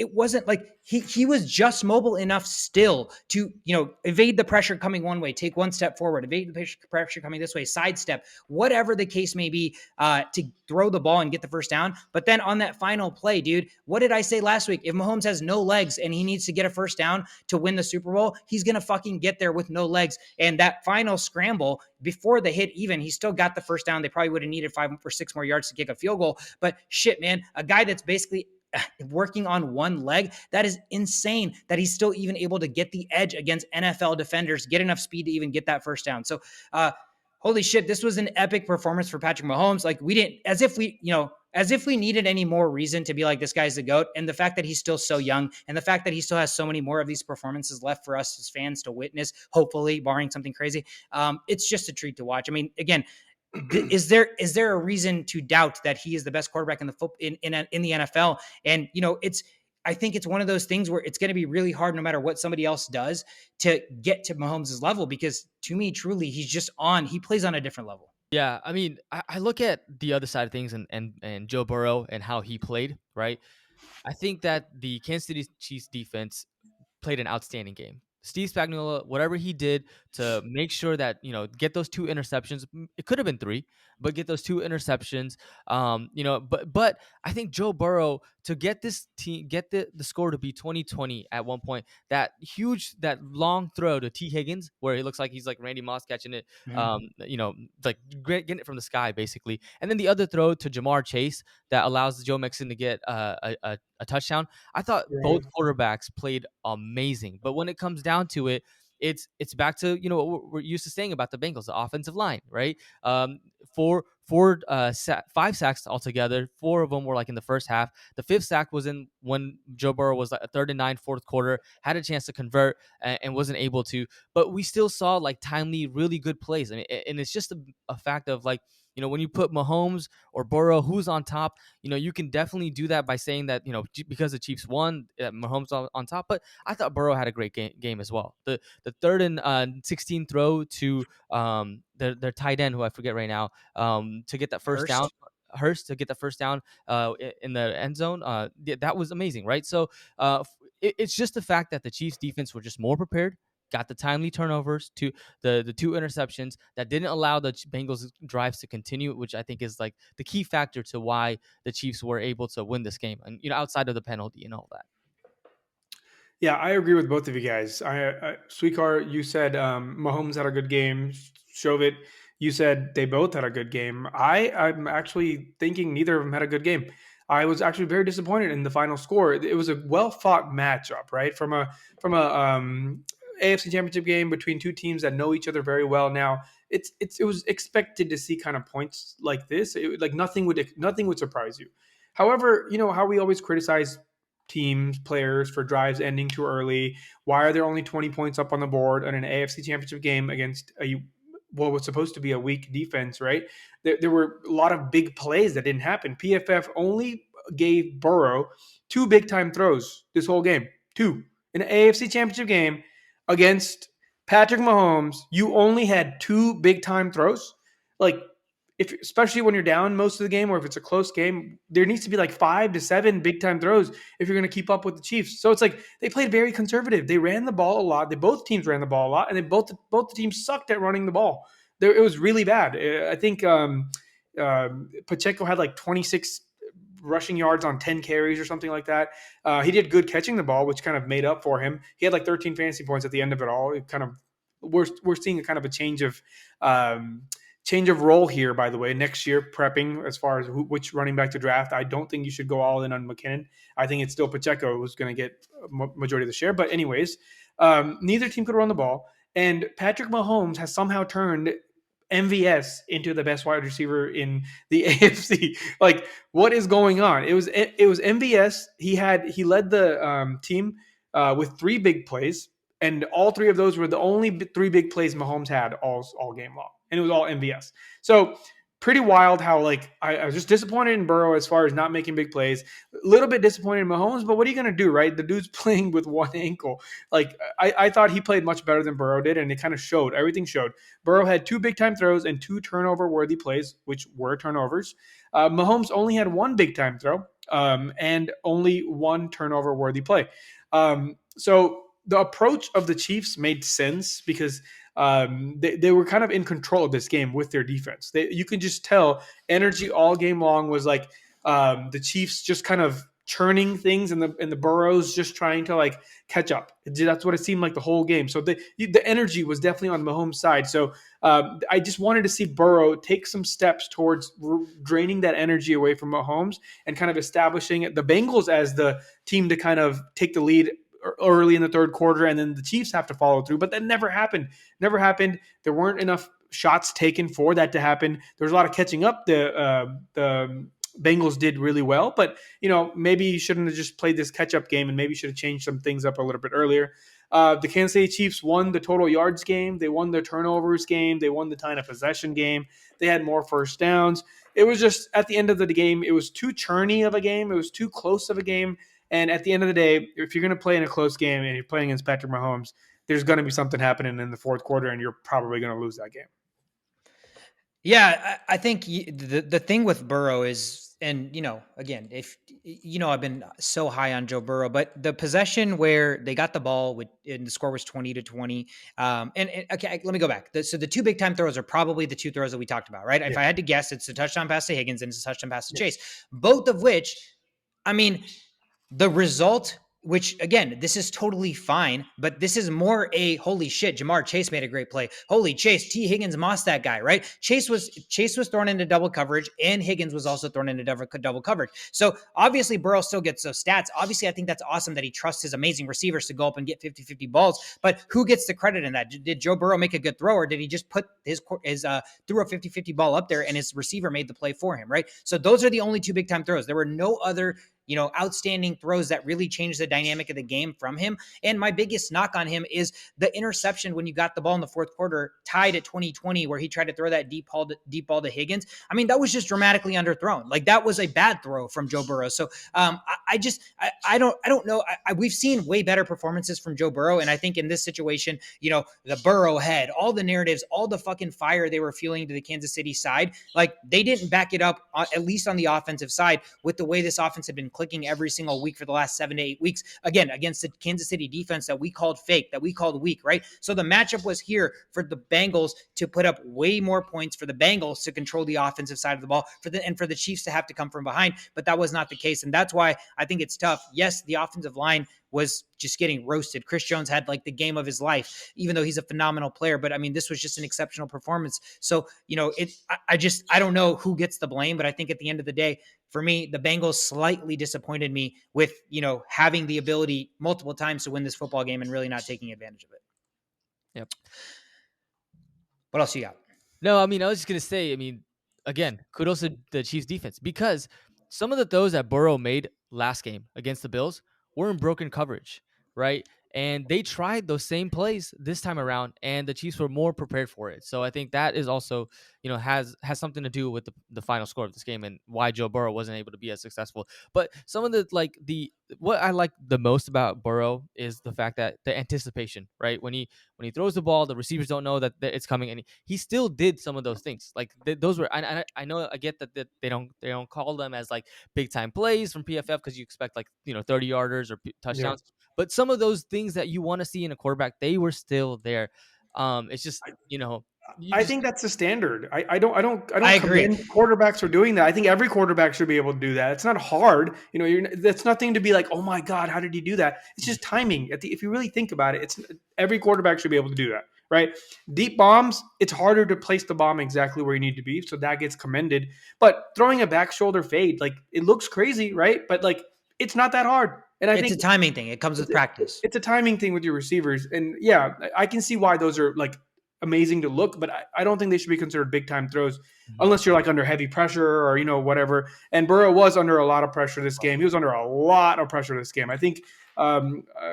it wasn't like he was just mobile enough still to, evade the pressure coming one way, take one step forward, evade the pressure coming this way, sidestep, whatever the case may be, to throw the ball and get the first down. But then on that final play, dude, what did I say last week? If Mahomes has no legs and he needs to get a first down to win the Super Bowl, he's going to fucking get there with no legs. And that final scramble before the hit, even, he still got the first down. They probably would have needed 5 or 6 more yards to kick a field goal. But shit, man, a guy that's basically working on one leg, that is insane that he's still even able to get the edge against NFL defenders, get enough speed to even get that first down. So, holy shit, this was an epic performance for Patrick Mahomes. Like, we didn't, as if we needed any more reason to be like, this guy's the GOAT. And the fact that he's still so young, and the fact that he still has so many more of these performances left for us as fans to witness, hopefully, barring something crazy, it's just a treat to watch. I mean, again, is there a reason to doubt that he is the best quarterback in the NFL? And I think it's one of those things where it's going to be really hard, no matter what somebody else does, to get to Mahomes' level, because to me, truly, he plays on a different level. Yeah, I mean, I look at the other side of things, and Joe Burrow and how he played, right? I think that the Kansas City Chiefs defense played an outstanding game. Steve Spagnuolo, whatever he did to make sure that, get those 2 interceptions, it could have been 3, but get those 2 interceptions. But I think Joe Burrow, to get this team, get the score to be 20-20 at one point, that long throw to T Higgins, where he looks like he's like Randy Moss catching it, Mm-hmm. like getting it from the sky basically. And then the other throw to Jamar Chase that allows Joe Mixon to get a touchdown. I thought both Right. quarterbacks played amazing, but when it comes down to it, it's back to what we're used to saying about the Bengals, the offensive line, right? Five sacks altogether. 4 of them were like in the first half. The 5th sack was in when Joe Burrow was like a 3rd and 9, fourth quarter, had a chance to convert and wasn't able to. But we still saw like timely, really good plays. I mean, and it's just a fact of like, when you put Mahomes or Burrow, who's on top, you can definitely do that by saying that, because the Chiefs won, Mahomes on top. But I thought Burrow had a great game as well. The 3rd and 16 throw to their tight end, who I forget right now, to get that first down. Hurst. Hurst to get the first down in the end zone. That was amazing, right? So it's just the fact that the Chiefs defense were just more prepared, got the timely turnovers, to the 2 interceptions that didn't allow the Bengals drives to continue, which I think is like the key factor to why the Chiefs were able to win this game, and outside of the penalty and all that. Yeah, I agree with both of you guys. Sweetheart, you said Mahomes had a good game. Shovit, you said they both had a good game. I'm actually thinking neither of them had a good game. I was actually very disappointed in the final score. It was a well fought matchup, right? From a AFC Championship game between two teams that know each other very well. Now it was expected to see kind of points like this. Like nothing would surprise you. However, you know how we always criticize teams, players for drives ending too early. Why are there only 20 points up on the board in an AFC Championship game against what was supposed to be a weak defense, right? There were a lot of big plays that didn't happen. PFF only gave Burrow 2 big time throws this whole game. 2. In an AFC Championship game against Patrick Mahomes, you only had 2 big time throws. Like, especially when you're down most of the game, or if it's a close game, there needs to be like 5 to 7 big time throws if you're going to keep up with the Chiefs. So it's like they played very conservative. They ran the ball a lot. Both teams ran the ball a lot, and both the teams sucked at running the ball. It was really bad. I think Pacheco had like 26 rushing yards on 10 carries or something like that. He did good catching the ball, which kind of made up for him. He had like 13 fantasy points at the end of it all. It kind of we're seeing a kind of a change of role here, by the way. Next year, prepping as far as which running back to draft. I don't think you should go all in on McKinnon. I think it's still Pacheco who's going to get majority of the share. But anyways, neither team could run the ball. And Patrick Mahomes has somehow turned MVS into the best wide receiver in the AFC. Like, what is going on? It was MVS. He led the team with 3 big plays, and all 3 of those were the only 3 big plays Mahomes had all game long, and it was all MVS. So pretty wild how, like, I was just disappointed in Burrow as far as not making big plays. A little bit disappointed in Mahomes, but what are you going to do, right? The dude's playing with one ankle. Like, I thought he played much better than Burrow did, and it kind of showed. Everything showed. Burrow had 2 big-time throws and 2 turnover-worthy plays, which were turnovers. Mahomes only had one big time throw and only one turnover worthy play. So the approach of the Chiefs made sense because they were kind of in control of this game with their defense. You can just tell energy all game long was like the Chiefs just kind of churning things and the Burrows just trying to like catch up. That's what it seemed like the whole game. So the energy was definitely on Mahomes' side. So I just wanted to see Burrow take some steps towards draining that energy away from Mahomes and kind of establishing the Bengals as the team to kind of take the lead early in the third quarter, and then the Chiefs have to follow through. But that never happened. Never happened. There weren't enough shots taken for that to happen. There was a lot of catching up. The Bengals did really well, but maybe you shouldn't have just played this catch-up game, and maybe you should have changed some things up a little bit earlier. The Kansas City Chiefs won the total yards game. They won the turnovers game. They won the time of possession game. They had more first downs. It was just at the end of the game, it was too churny of a game. It was too close of a game. And at the end of the day, if you're going to play in a close game and you're playing against Patrick Mahomes, there's going to be something happening in the fourth quarter, and you're probably going to lose that game. Yeah, I think the thing with Burrow is, and again, if I've been so high on Joe Burrow, but the possession where they got the ball and the score was 20-20. And okay, let me go back. So the two big time throws are probably the two throws that we talked about, right? Yeah. If I had to guess, it's a touchdown pass to Higgins and it's a touchdown pass to Chase, both of which, I mean, the result, which again, this is totally fine, but this is more a holy shit, Jamar Chase made a great play. Holy Chase, T. Higgins mossed that guy, right? Chase was thrown into double coverage, and Higgins was also thrown into double coverage. So obviously Burrow still gets those stats. Obviously, I think that's awesome that he trusts his amazing receivers to go up and get 50-50 balls, but who gets the credit in that? Did Joe Burrow make a good throw, or did he just put his threw a 50-50 ball up there and his receiver made the play for him, right? So those are the only two big time throws. There were no other outstanding throws that really changed the dynamic of the game from him. And my biggest knock on him is the interception when you got the ball in the fourth quarter, tied at 20-20, where he tried to throw that deep ball to Higgins. I mean, that was just dramatically underthrown. Like, that was a bad throw from Joe Burrow. So I don't know. We've seen way better performances from Joe Burrow. And I think in this situation, the Burrow head, all the narratives, all the fucking fire they were fueling to the Kansas City side, like, they didn't back it up, at least on the offensive side, with the way this offense had been clicking every single week for the last 7 to 8 weeks, again, against the Kansas City defense that we called fake, that we called weak, right? So the matchup was here for the Bengals to put up way more points, for the Bengals to control the offensive side of the ball, and for the Chiefs to have to come from behind, but that was not the case. And that's why I think it's tough. Yes, the offensive line was just getting roasted. Chris Jones had like the game of his life, even though he's a phenomenal player. But I mean, this was just an exceptional performance. So, I don't know who gets the blame, but I think at the end of the day, for me, the Bengals slightly disappointed me with, having the ability multiple times to win this football game and really not taking advantage of it. Yep. What else you got? No, I was just going to say, again, kudos to the Chiefs defense, because some of the throws that Burrow made last game against the Bills were in broken coverage, right? And they tried those same plays this time around, and the Chiefs were more prepared for it. So I think that is also, has something to do with the final score of this game and why Joe Burrow wasn't able to be as successful. But some of what I like the most about Burrow is the fact that the anticipation, right? When he throws the ball, the receivers don't know that it's coming, and he still did some of those things. Like, those were, I know, I get that they don't call them as like big time plays from PFF, because you expect 30 yarders or touchdowns. Yeah. But some of those things that you want to see in a quarterback, they were still there. It's just, I think that's the standard. I don't I agree. commend quarterbacks for doing that. I think every quarterback should be able to do that. It's not hard. That's nothing to be like, oh my God, how did he do that? It's just timing. If you really think about it, every quarterback should be able to do that, right? Deep bombs, it's harder to place the bomb exactly where you need to be, so that gets commended. But throwing a back shoulder fade, like, it looks crazy, right? But like, it's not that hard. And it's a timing thing. It comes with practice. It's a timing thing with your receivers. And yeah, I can see why those are like amazing to look, but I don't think they should be considered big time throws unless you're like under heavy pressure or, whatever. And Burrow was under a lot of pressure this game. He was under a lot of pressure this game. I think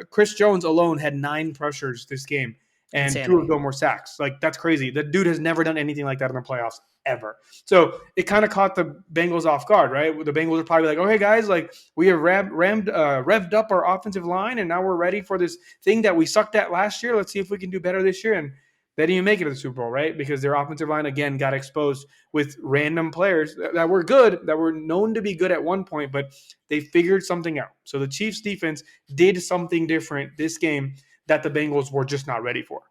Chris Jones alone had 9 pressures this game, and Insanity. 2 of them were sacks. Like, that's crazy. The dude has never done anything like that in the playoffs ever. So it kind of caught the Bengals off guard, right? The Bengals are probably like, oh, hey guys, like, we have revved up our offensive line, and now we're ready for this thing that we sucked at last year. Let's see if we can do better this year. And They didn't even make it to the Super Bowl, right? Because their offensive line again got exposed with random players that were good, that were known to be good at one point, but they figured something out. So the Chiefs defense did something different this game that the Bengals were just not ready for.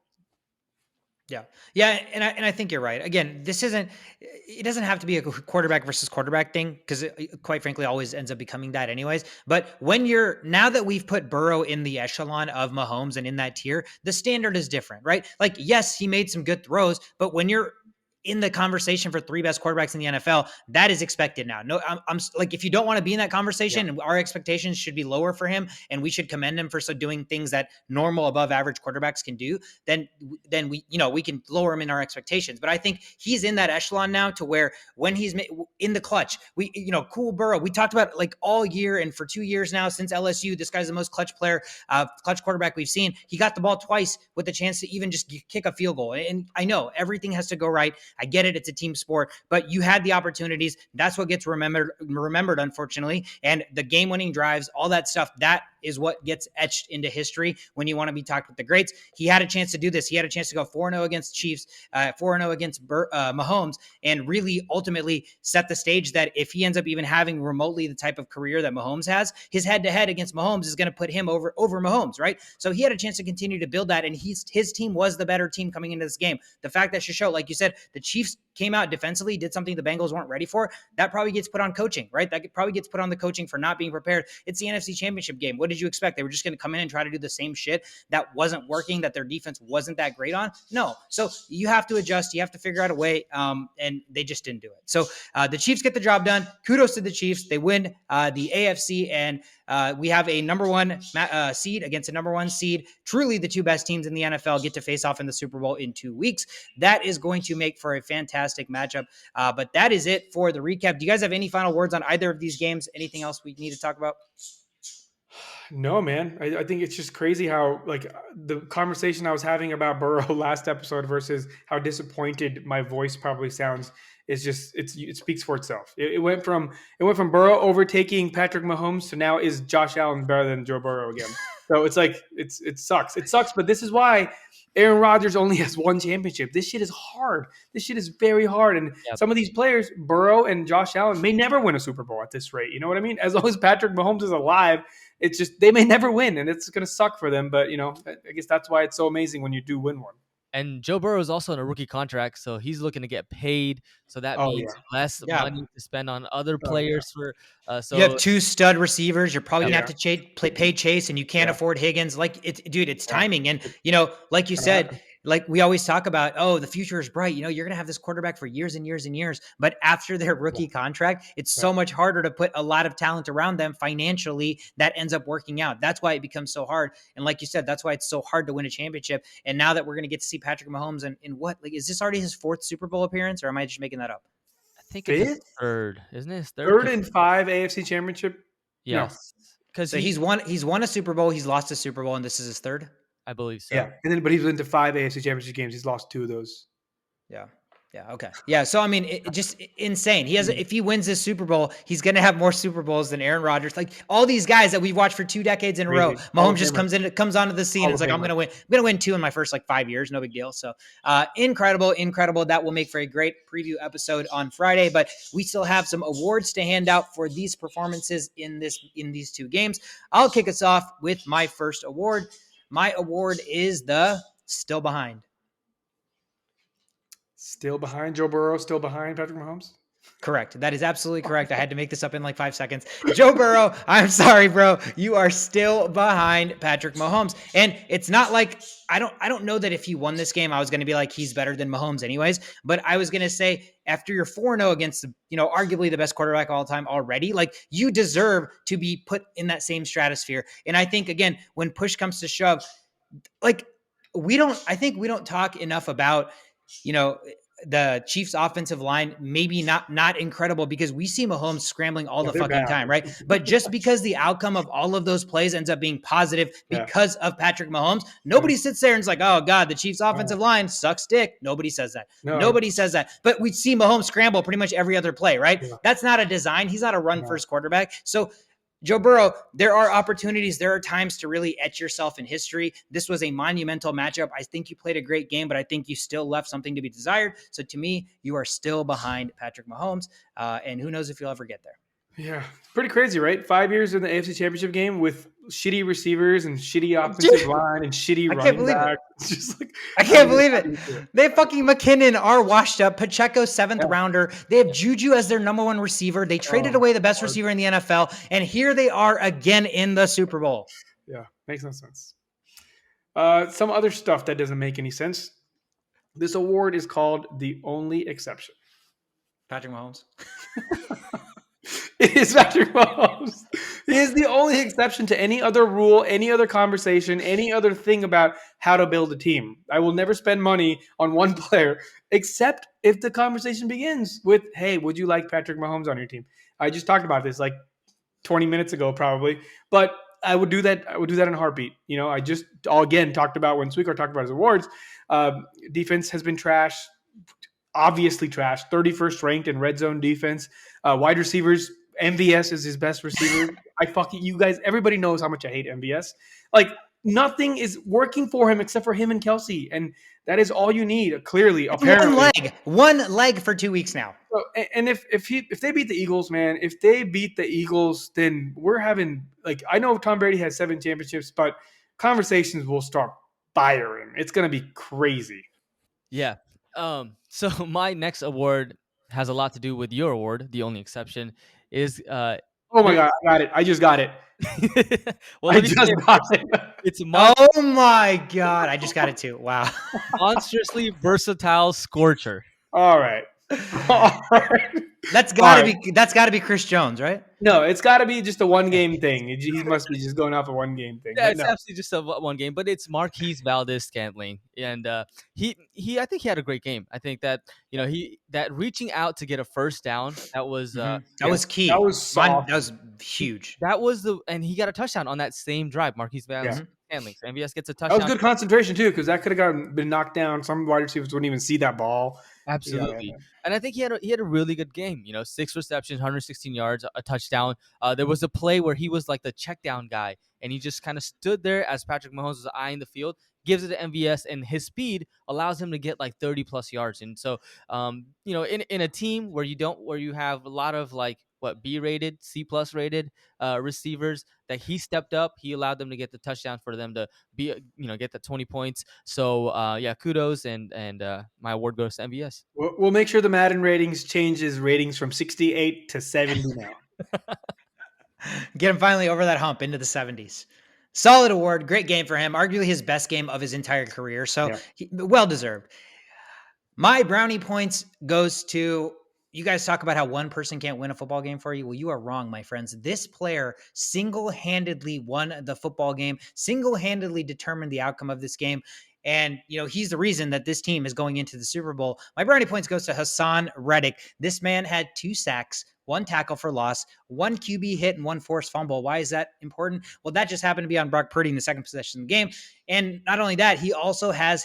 Yeah. Yeah. And I think you're right. Again, it doesn't have to be a quarterback versus quarterback thing because quite frankly, always ends up becoming that anyways. But now that we've put Burrow in the echelon of Mahomes and in that tier, the standard is different, right? Like, yes, he made some good throws, but when you're in the conversation for three best quarterbacks in the NFL, that is expected now. No, I'm like, if you don't want to be in that conversation, Yeah. our expectations should be lower for him, and we should commend him for doing things that normal, above average quarterbacks can do. Then we can lower him in our expectations. But I think he's in that echelon now to where when he's in the clutch, cool Burrow. We talked about like all year and for 2 years now since LSU. This guy's the most clutch player, clutch quarterback we've seen. He got the ball twice with a chance to even just kick a field goal. And I know everything has to go right. I get it. It's a team sport, but you had the opportunities. That's what gets remembered, unfortunately. And the game-winning drives, all that stuff, that is what gets etched into history when you want to be talked with the greats. He had a chance to do this. He had a chance to go 4-0 against Chiefs, 4-0 against Mahomes, and really ultimately set the stage that if he ends up even having remotely the type of career that Mahomes has, his head-to-head against Mahomes is going to put him over Mahomes, right? So he had a chance to continue to build that, and his team was the better team coming into this game. The fact that should show, like you said, the Chiefs came out defensively, did something the Bengals weren't ready for. That probably gets put on coaching, right? That probably gets put on the coaching for not being prepared. It's the NFC Championship game. What did you expect? They were just going to come in and try to do the same shit that wasn't working, that their defense wasn't that great on? No. So you have to adjust. You have to figure out a way, and they just didn't do it. So the Chiefs get the job done. Kudos to the Chiefs. They win the AFC, and we have a number one seed against a number one seed. Truly the two best teams in the NFL get to face off in the Super Bowl in 2 weeks. That is going to make for a fantastic matchup. But that is it for the recap. Do you guys have any final words on either of these games? Anything else we need to talk about? No, man. I think it's just crazy how like the conversation I was having about Burrow last episode versus how disappointed my voice probably sounds is just it speaks for itself. It went from Burrow overtaking Patrick Mahomes to now is Josh Allen better than Joe Burrow again. So it's like it sucks. It sucks, but this is why Aaron Rodgers only has one championship. This shit is hard. This shit is very hard. And Yep. some of these players, Burrow and Josh Allen, may never win a Super Bowl at this rate. You know what I mean? As long as Patrick Mahomes is alive, it's just they may never win, and it's going to suck for them. But I guess that's why it's so amazing when you do win one. And Joe Burrow is also in a rookie contract, so he's looking to get paid. So that Oh means yeah, less Yeah. money to spend on other oh yeah, players for. You have So two stud receivers. You're probably yep. gonna have to pay Chase, and you can't yeah, afford Higgins. Like dude, it's yeah. timing. And It's like you gonna said, happen. like we always talk about, oh, the future is bright. You're gonna have this quarterback for years and years and years. But after their Yeah, rookie contract, it's yeah. so much harder to put a lot of talent around them financially that ends up working out. That's why it becomes so hard. And like you said, that's why it's so hard to win a championship. And now that we're gonna get to see Patrick Mahomes in what, like, is this already his fourth Super Bowl appearance, or am I just making that up? I think it's his Fifth, third, isn't it? His third? third, and five AFC Championship. No, Yes, because So he's won a Super Bowl, he's lost a Super Bowl, and this is his third. I believe yeah, so. and then but he's been to five AFC Championship games. He's lost two of those. Yeah. Yeah. Okay. Yeah. So I mean, it just insane. Mm. If he wins this Super Bowl, he's going to have more Super Bowls than Aaron Rodgers. Like all these guys that we've watched for 2 decades in a row. Crazy. Hall Mahomes of just Famer. comes onto the scene. And Hall it's of like I'm Famer. going to win. I'm going to win 2 in my first like 5 years. No big deal. So incredible. That will make for a great preview episode on Friday. But we still have some awards to hand out for these performances in these 2 games. I'll kick us off with my first award. My award is the Still Behind. Still behind Joe Burrow. Still behind Patrick Mahomes. Correct. That is absolutely correct. I had to make this up in like 5 seconds. Joe Burrow, I'm sorry, bro. You are still behind Patrick Mahomes. And it's not like I don't know that if he won this game, I was going to be like, he's better than Mahomes anyways. But I was going to say, after you're 4-0 against, arguably the best quarterback of all time already, like you deserve to be put in that same stratosphere. And I think, again, when push comes to shove, like we don't talk enough about, the Chiefs offensive line, maybe not incredible because we see Mahomes scrambling all Yeah, the they're fucking bad. time, right? But just because the outcome of all of those plays ends up being positive Yeah. because of Patrick Mahomes, nobody sits there and is like, oh God, the Chiefs offensive line sucks dick. Nobody says that. No. Nobody says that. But we see Mahomes scramble pretty much every other play, right? Yeah. That's not a design. He's not a run No. first quarterback. So Joe Burrow, there are opportunities, there are times to really etch yourself in history. This was a monumental matchup. I think you played a great game, but I think you still left something to be desired. So to me, you are still behind Patrick Mahomes, and who knows if you'll ever get there. Yeah, it's pretty crazy, right? 5 years in the AFC Championship game with shitty receivers and shitty offensive Dude, line and shitty I can't running believe it. back. It's just like, I how do can't you, believe how it. do you do it? They fucking McKinnon are washed up. Pacheco, seventh Yeah. rounder. They have Juju as their number one receiver. They traded Oh, away the best Lord. receiver in the NFL. And here they are again in the Super Bowl. Yeah, makes no sense. Some other stuff that doesn't make any sense. This award is called the only exception. Patrick Mahomes. It is Patrick Mahomes. He is the only exception to any other rule, any other conversation, any other thing about how to build a team. I will never spend money on one player except if the conversation begins with, hey, would you like Patrick Mahomes on your team? I just talked about this like 20 minutes ago, probably. But I would do that. I would do that in a heartbeat. You know, I just again talked about when Sweeker talked about his awards. Defense has been trash, obviously trash. 31st ranked in red zone defense. Wide receivers, MVS is his best receiver. You guys, everybody knows how much I hate MVS. Like nothing is working for him except for him and Kelsey, and that is all you need. Clearly, apparently. One leg for 2 weeks now. So, and if they beat the Eagles, man, if they beat the Eagles, then we're having like I know Tom Brady has 7 championships, but conversations will start firing. It's gonna be crazy. Yeah. So my next award has a lot to do with your award. The only exception is Oh my god, I got it. I just got it. well, I let me just say it got first. it. It's Oh my God. I just got it too. Wow. monstrously versatile Scorcher. All right. All right. That's gotta be Chris Jones, right? No, it's got to be just a one game thing. He must be just going off a one game thing. Yeah, But it's no, absolutely just a one game, but it's Marquise Valdez-Scantling, and he I think he had a great game. I think that he that reaching out to get a first down that was That yeah, was key. that was soft. That was huge. that was and he got a touchdown on that same drive. Marquise Yeah, Valdez-Scantling, so MVS gets a that was touchdown. good concentration too, because that could have been knocked down. Some wide receivers wouldn't even see that ball. Absolutely. Yeah. And I think he had a really good game. 6 receptions, 116 yards, a touchdown. There was a play where he was like the check down guy, and he just kind of stood there as Patrick Mahomes was eyeing the field, gives it to MVS, and his speed allows him to get like 30 plus yards. And so, in a team where you have a lot of like B rated, C plus rated receivers, that he stepped up, he allowed them to get the touchdown for them to be get the 20 points. So kudos and my award goes to MVS. We'll make sure the Madden ratings changes ratings from 68 to 70 now. Get him finally over that hump into the 70s. Solid award. Great game for him. Arguably his best game of his entire career. So well deserved. My brownie points goes to, you guys talk about how one person can't win a football game for you. Well, you are wrong, my friends. This player single-handedly won the football game, single-handedly determined the outcome of this game. And, he's the reason that this team is going into the Super Bowl. My brownie points goes to Hassan Reddick. This man had 2 sacks, 1 tackle for loss, 1 QB hit, and 1 forced fumble. Why is that important? Well, that just happened to be on Brock Purdy in the second possession of the game. And not only that, he also has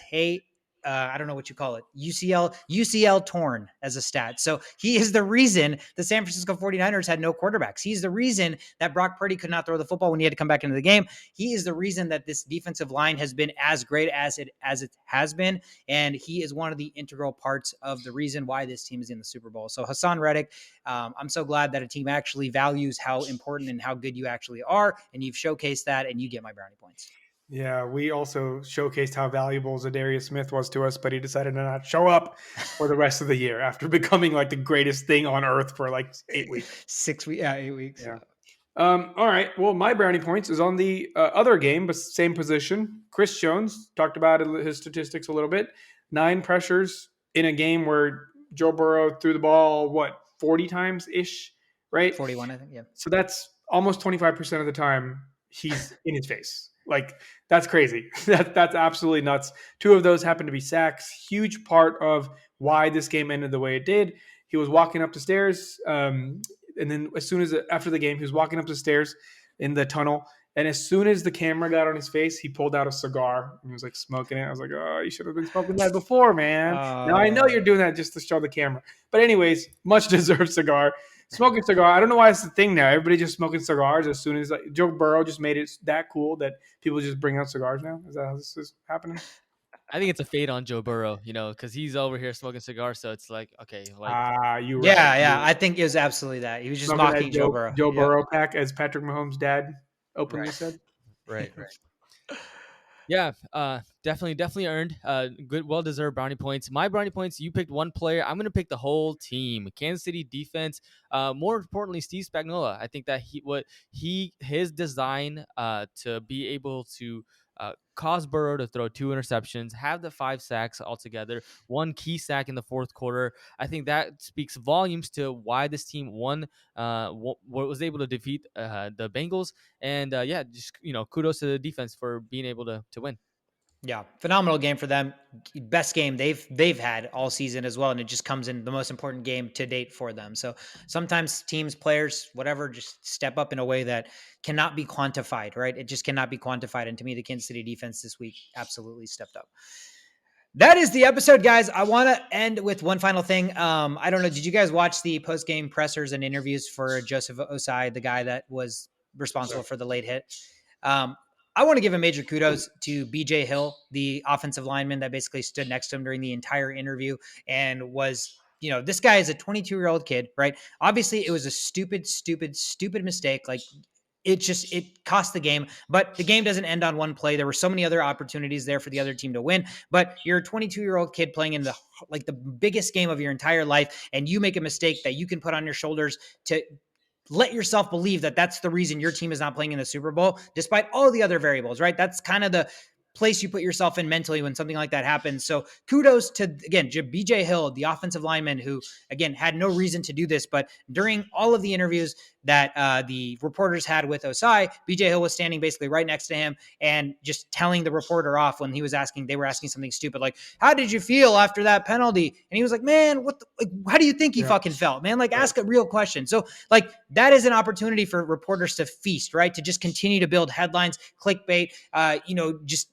I don't know what you call it, UCL torn as a stat. So he is the reason the San Francisco 49ers had no quarterbacks. He's the reason that Brock Purdy could not throw the football when he had to come back into the game. He is the reason that this defensive line has been as great as it has been. And he is one of the integral parts of the reason why this team is in the Super Bowl. So Hassan Reddick, I'm so glad that a team actually values how important and how good you actually are. And you've showcased that, and you get my brownie points. Yeah, we also showcased how valuable Zadarius Smith was to us, but he decided to not show up for the rest of the year after becoming like the greatest thing on earth for like 8 weeks. 6 weeks, 8 weeks. Yeah. All right. Well, my brownie points is on the other game, but same position. Chris Jones talked about his statistics a little bit. 9 pressures in a game where Joe Burrow threw the ball 40 times ish, right? 41, I think. Yeah. So that's almost 25% of the time he's in his face. Like that's crazy. That's absolutely nuts. 2 of those happen to be sacks. Huge part of why this game ended the way it did. He was walking up the stairs, and then after the game, he was walking up the stairs in the tunnel. And as soon as the camera got on his face, he pulled out a cigar and he was like smoking it. I was like, oh, you should have been smoking that before, man. Now I know you're doing that just to show the camera. But anyways, much deserved cigar. Smoking cigar. I don't know why it's the thing now. Everybody just smoking cigars as soon as like Joe Burrow just made it that cool that people just bring out cigars now. Is that how this is happening? I think it's a fade on Joe Burrow, because he's over here smoking cigars. So it's like, okay, like, Ah, you right. Yeah, You yeah. right. I think it was absolutely that. He was just Smoking that mocking Joe Burrow. Joe Yep. Burrow pack, as Patrick Mahomes' dad openly right, said. right. Yeah, definitely earned. Good, well deserved brownie points. My brownie points. You picked one player. I'm gonna pick the whole team. Kansas City defense. More importantly, Steve Spagnuolo. I think that his design to be able to cause Burrow to throw 2 interceptions, have the 5 sacks altogether, one key sack in the fourth quarter. I think that speaks volumes to why this team won. Was able to defeat the Bengals. And yeah, just kudos to the defense for being able to win. Yeah, phenomenal game for them. Best game they've had all season as well, and it just comes in the most important game to date for them. So sometimes teams, players, whatever, just step up in a way that cannot be quantified. Right? It just cannot be quantified. And to me, the Kansas City defense this week absolutely stepped up. That is the episode, guys. I want to end with one final thing. I don't know. Did you guys watch the post game pressers and interviews for Joseph Osai, the guy that was responsible for the late hit? Um, I want to give a major kudos to BJ Hill, the offensive lineman that basically stood next to him during the entire interview and was, this guy is a 22-year-old kid, right? Obviously, it was a stupid mistake. Like, it cost the game, but the game doesn't end on one play. There were so many other opportunities there for the other team to win, but you're a 22-year-old kid playing in the biggest game of your entire life, and you make a mistake that you can put on your shoulders to let yourself believe that that's the reason your team is not playing in the Super Bowl, despite all the other variables, right? That's kind of the place you put yourself in mentally when something like that happens. So kudos to, again, BJ Hill, the offensive lineman who, again, had no reason to do this, but during all of the interviews that the reporters had with Osai, BJ Hill was standing basically right next to him and just telling the reporter off when they were asking something stupid like, how did you feel after that penalty? And he was like, man, how do you think he fucking felt, man? Like, ask a real question. So like, that is an opportunity for reporters to feast, right? To just continue to build headlines, clickbait, just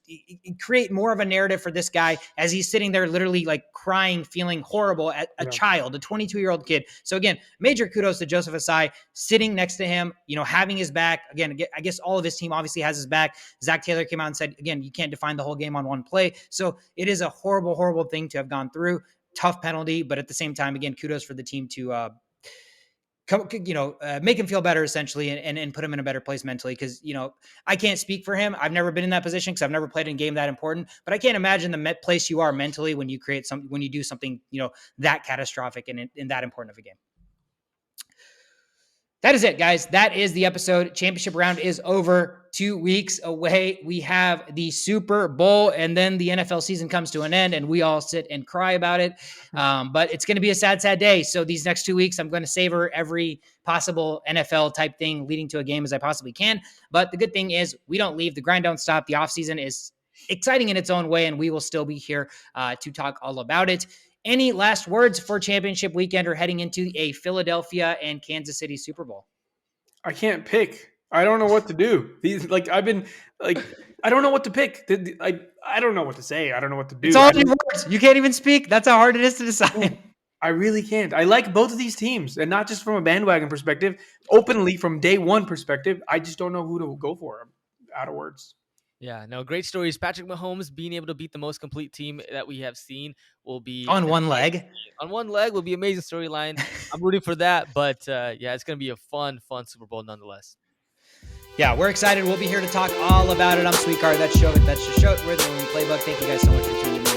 create more of a narrative for this guy as he's sitting there literally like crying, feeling horrible at a child, a 22-year-old kid. So again, major kudos to Joseph Osai sitting next to him, having his back. Again, I guess all of his team obviously has his back. Zach Taylor came out and said, again, you can't define the whole game on one play. So it is a horrible thing to have gone through. Tough penalty, but at the same time, again, kudos for the team to make him feel better essentially and put him in a better place mentally. Cause I can't speak for him. I've never been in that position cause I've never played in a game that important, but I can't imagine the place you are mentally when you when you do something, that catastrophic and in that important of a game. That is it, guys. That is the episode. Championship round is over. 2 weeks away. We have the Super Bowl, and then the NFL season comes to an end, and we all sit and cry about it. But it's going to be a sad day. So these next 2 weeks, I'm going to savor every possible NFL type thing leading to a game as I possibly can. But the good thing is we don't leave. The grind don't stop. The offseason is exciting in its own way, and we will still be here to talk all about it. Any last words for championship weekend or heading into a Philadelphia and Kansas City Super Bowl? I can't pick. I don't know what to do. I've been I don't know what to pick. I don't know what to say. I don't know what to do. It's all in your words. You can't even speak. That's how hard it is to decide. I really can't. I like both of these teams, and not just from a bandwagon perspective, openly from day one perspective. I just don't know who to go for. I'm out of words. Yeah, no, great stories. Patrick Mahomes being able to beat the most complete team that we have seen will be on one leg. On one leg will be amazing storyline. I'm rooting for that, but yeah, it's going to be a fun Super Bowl nonetheless. Yeah, we're excited. We'll be here to talk all about it. I'm Sweet Car. That's Show It. That's the show. We're the only playbook. Thank you guys so much for tuning in.